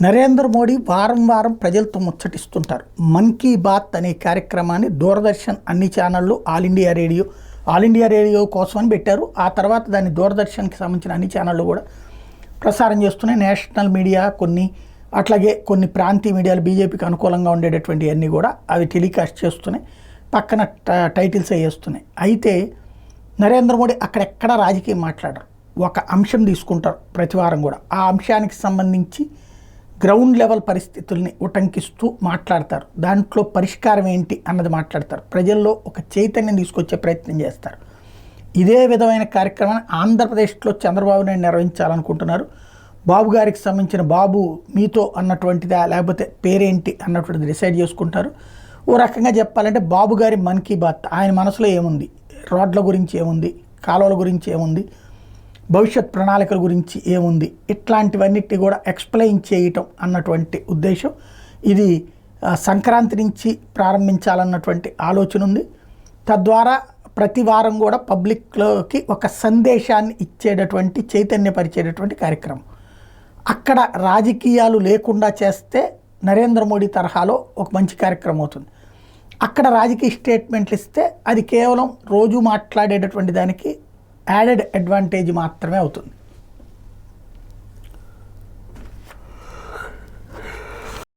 నరేంద్ర మోడీ వారం వారం ప్రజలతో ముచ్చటిస్తుంటారు. మన్ కీ బాత్ అనే కార్యక్రమాన్ని దూరదర్శన్ అన్ని ఛానళ్ళు ఆల్ ఇండియా రేడియో కోసమని పెట్టారు. ఆ తర్వాత దాన్ని దూరదర్శన్కి సంబంధించిన అన్ని ఛానళ్ళు కూడా ప్రసారం చేస్తున్నాయి. నేషనల్ మీడియా అట్లాగే కొన్ని ప్రాంతీయ మీడియాలు బీజేపీకి అనుకూలంగా ఉండేటటువంటి అన్నీ కూడా అవి టెలికాస్ట్ చేస్తున్నాయి. పక్కన టైటిల్స్ వేస్తున్నాయి. అయితే నరేంద్ర మోడీ అక్కడెక్కడ రాజకీయం మాట్లాడరు. ఒక అంశం తీసుకుంటారు ప్రతి వారం కూడా. ఆ అంశానికి సంబంధించి గ్రౌండ్ లెవెల్ పరిస్థితుల్ని ఉటంకిస్తూ మాట్లాడతారు. దాంట్లో పరిష్కారం ఏంటి అన్నది మాట్లాడతారు. ప్రజల్లో ఒక చైతన్యం తీసుకొచ్చే ప్రయత్నం చేస్తారు. ఇదే విధమైన కార్యక్రమాన్ని ఆంధ్రప్రదేశ్లో చంద్రబాబు నాయుడు నిర్వహించాలనుకుంటున్నారు. బాబు గారికి సంబంధించిన బాబు మీతో అన్నటువంటిదా లేకపోతే పేరేంటి అన్నటువంటిది డిసైడ్ చేసుకుంటారు. ఓ రకంగా చెప్పాలంటే బాబు గారి మన్ కీ బాత్ ఆయన మనసులో ఏముంది, రోడ్ల గురించి ఏముంది, కాలువల గురించి ఏముంది, భవిష్యత్ ప్రణాళికల గురించి ఏముంది, ఇట్లాంటివన్నిటి కూడా ఎక్స్ప్లెయిన్ చేయటం అన్నటువంటి ఉద్దేశం. ఇది సంక్రాంతి నుంచి ప్రారంభించాలన్నటువంటి ఆలోచన ఉంది. తద్వారా ప్రతి వారం కూడా పబ్లిక్లోకి ఒక సందేశాన్ని ఇచ్చేటటువంటి చైతన్యపరిచేటటువంటి కార్యక్రమం. అక్కడ రాజకీయాలు లేకుండా చేస్తే నరేంద్ర మోడీ తరహాలో ఒక మంచి కార్యక్రమం అవుతుంది. అక్కడ రాజకీయ స్టేట్మెంట్లు ఇస్తే అది కేవలం రోజు మాట్లాడేటటువంటి దానికి యాడెడ్ అడ్వాంటేజ్ మాత్రమే అవుతుంది.